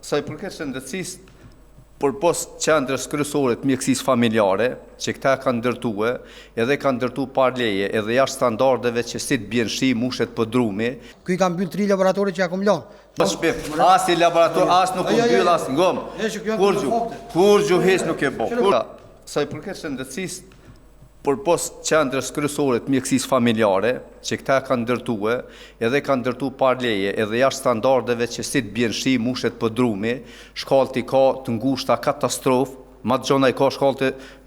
Sa i përket shëndetësisë, përpos qendrës kryesore të mjekësisë familjare, që këta kanë ndërtue, edhe kanë ndërtu par leje, edhe jashtë standardeve që si të bjen shi, mushet për drumi. Ky i kam mbyll 3 laboratore që ja kom lënë. Pas shpif, as i laborator, as nuk u mbyll, as ngom. Kur gjuhes nuk e bo. Sa i përket shëndetësisë, përpos qendrës kryesore të mjekësisë familjare, që këta kanë ndërtue, edhe kanë ndërtu par leje, edhe jashtë standardeve që si të bjen shi, mushet për drumi, shkallët i ka të ngushta katastrofë, ma të gjona i ka shkallët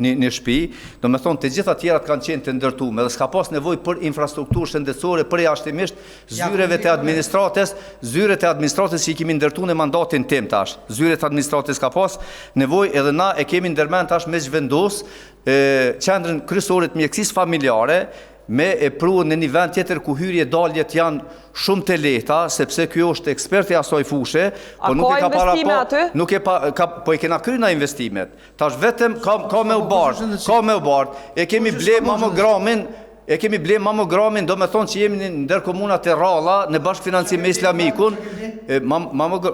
një shpi, do me thonë të gjitha tjerat kanë qenë të ndërtume, dhe s'ka pas nevoj për infrastrukturë shëndetësore, për jashtimisht zyret e administratës që i kemi ndërtu në mandatin tim tash. Zyret e administratës ka pas nevoj, edhe na e kemi ndërmen tash me zhvendos qendrën kryesorit mjekësisë familjare, me e pru në një vend tjetër ku hyrje daljet janë shumë të lehta, sepse kjo është eksperti asoj fushe, po nuk e ka para po, po e kena kryna investimet. Tash vetëm ka me u bardh, e kemi ble mamogramin, do me thonë që jemi në ndërkomunat e ralla, në bashkëfinancim me Islamikun,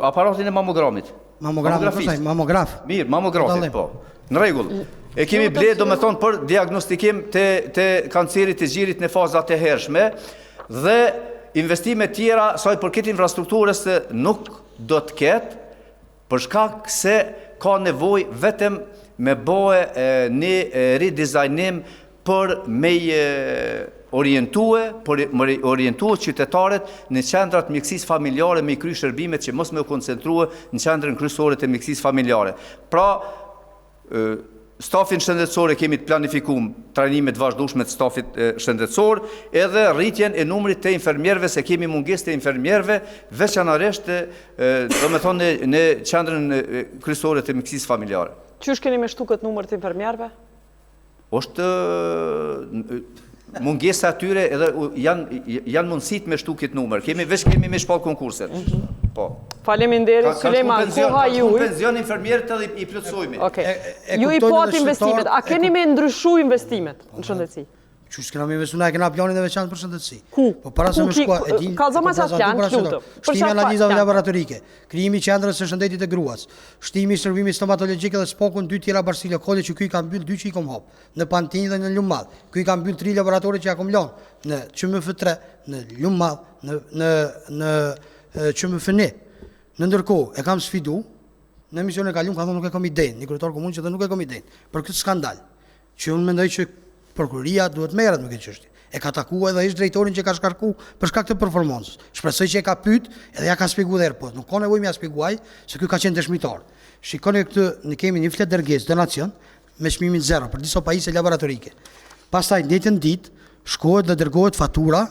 aparatin e mamogramit. Mamograf. Mirë, mamografit, po. Në rregull. E kemi ble, do me thonë, për diagnostikim të kancerit të gjirit në fazat e hershme, dhe investimet tjera, saj për këtë infrastrukturës nuk do të ketë, për shkak se ka nevoj vetëm me bëhe një ridizajnim për me orientue qytetarët në qendrat mjekësisë familjare, me i kry shërbimet që mos me u koncentrue në qendrën kryesore të mjekësisë familjare. Pra, stafin shëndetësor e kemi të planifikum trajnimet vazhdueshme të stafit shëndetësor, edhe rritjen e numrit të infermierëve, se kemi mungesë të infermierëve, veçanërisht do me thonë në qendrën kryesore të mjekësisë familjare. Qysh keni me shtu këtë numër të infermierëve? Është mungesa atyre, edhe janë mundësit me shtu këtë numër. Kemi me shpall konkurset. Po. Faleminderit, Sulejman, koha juj. Ka penzion infermierët edhe i plotësojmë. Ju i pat investimet, a keni me ndryshu investimet në shëndetësi? Që s'kena me investu, na e kena planin e veçantë për shëndetësi. Ku? Ka zama sa planë, qlutë. Shtimi analizave laboratorike, krijimi qendrës së shëndetit të gruas, shtimi i shërbimit stomatologjik dhe spokun 2 tjera bashkësi lokale që ky ka mbyll 2 që i kom hap, në Pantinë dhe në Lumad. Ky ka mbyll 3 laboratore që ja kom lënë, në QMF3, në Lumad, në QMF1. Në ndërkohë e kam sfidu, në emisionin e kaluar ka thonë nuk e kam idenë, një kryetar komunë që nuk e kam idenë për këtë skandal. Që unë mendoj që prokuroria duhet merret me këtë çështje. E ka takuar edhe ish drejtorin që ka shkarku për shkak të performancës. Shpresoj që e ka pyet edhe ja ka shpjeguar edhe po. Nuk ka nevojë më ja shpjeguaj se ky ka qenë dëshmitar. Shikoni këtë, ne kemi një flet dërgesë donacion me çmimin 0 për disa pajisje laboratorike. Pastaj ditën ditë shkohet dhe dërgohet fatura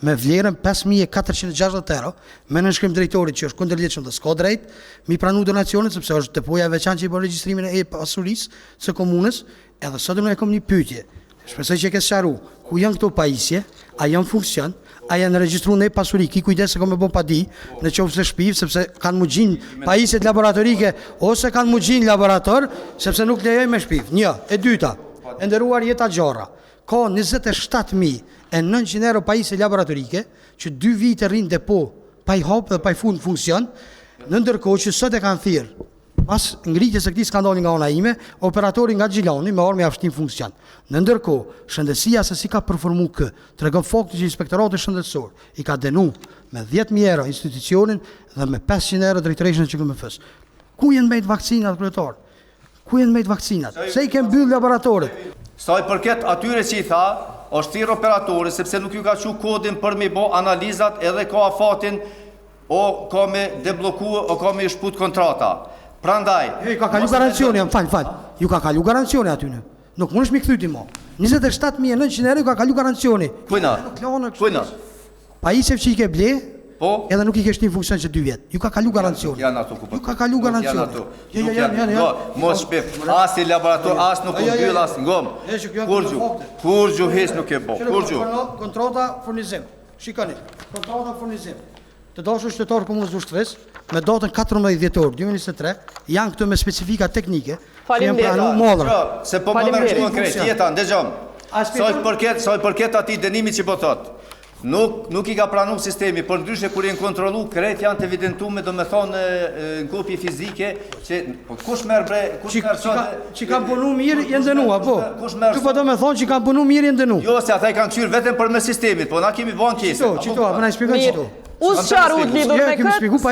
me vlerën 5460 euro, me nënshkrim drejtorit që është kundërligjshëm dhe s'ka drejt, mi pranu donacionet sepse është depoja e veçantë që i bën regjistrimin e pasurisë së komunës, edhe sot unë kam një pyetje. Shpresoj që e ke sqaru, ku janë këto pajisje, a janë funksion, a janë regjistruar në pasuri, ki kujdes se kam me bon pa di, në qoftë se shpiv, sepse kanë mugjin pajisjet laboratorike, ose kanë mugjin laborator, sepse nuk lejoj me shpiv. Një, e dyta, e nderuar Jeta Gjara, ka 27.900 euro pajisje laboratorike, që 2 vite rrinë depo, pa i hap dhe pa i fund funksion, në ndërkohë që sot e kanë thirrë. Pas ngritjes së këtij skandali nga ana ime, operatori nga Xhilani me orë mjaftim funksion. Në ndërkohë, shëndetësia se si ka performuar kë, tregon fakti që inspektorati shëndetësor i ka dënuar me 10.000 euro institucionin dhe me 500 euro drejtoreshën e QMF-s. Ku janë mbet vakcinat kryetar? Ku janë mbet vakcinat? Se i kanë mbyll laboratoret. Sa i përket atyre që i tha, është thirr operatori sepse nuk ju ka çu kodin për me bë analizat, edhe ka afatin o ka me deblloku o ka me shput kontrata. Prandaj, ju ka kalu garancioni, fal. Ju ka kalu garancioni aty në. Nuk mundesh mi kthyti më. 27.900 euro ju ka kalu garancioni. Kujna? Pajisje që i ke ble, po, edhe nuk i ke shtin funksion që 2 vjet. Ju ka kalu garancioni. Janë ato ku po. Ju ka kalu garancioni. Jo, mos shpef. As i laborator, as nuk u mbyll as ngom. Kur gjuhes nuk e bë. Kur gjuh. Kontrata furnizim. Shikoni. Kontrata furnizim. Të dashur qytetar komunës Ushtrisë, me datën 14 dhjetor 2023, janë këtu me specifika teknike. Faleminderit. Se po më konkret, Jeta, ndëgjom. Sa i përket atij dënimit që po thot. Nuk i ka pranu sistemi, por ndryshe kur jenë kontrolu, krejt janë të evidentume, do me thonë në kopje fizike, që kush merë bre, kush merë sot... Që kam punu mirë, jenë dënua, po. Që po do me thonë që kam punu mirë, jenë dënu. Jo, se ata i kanë qyrë vetëm për me sistemit, po na kemi bo ankesë. Qito, apë na i shpikon qito. Usë qarë u të lidhur me këtë,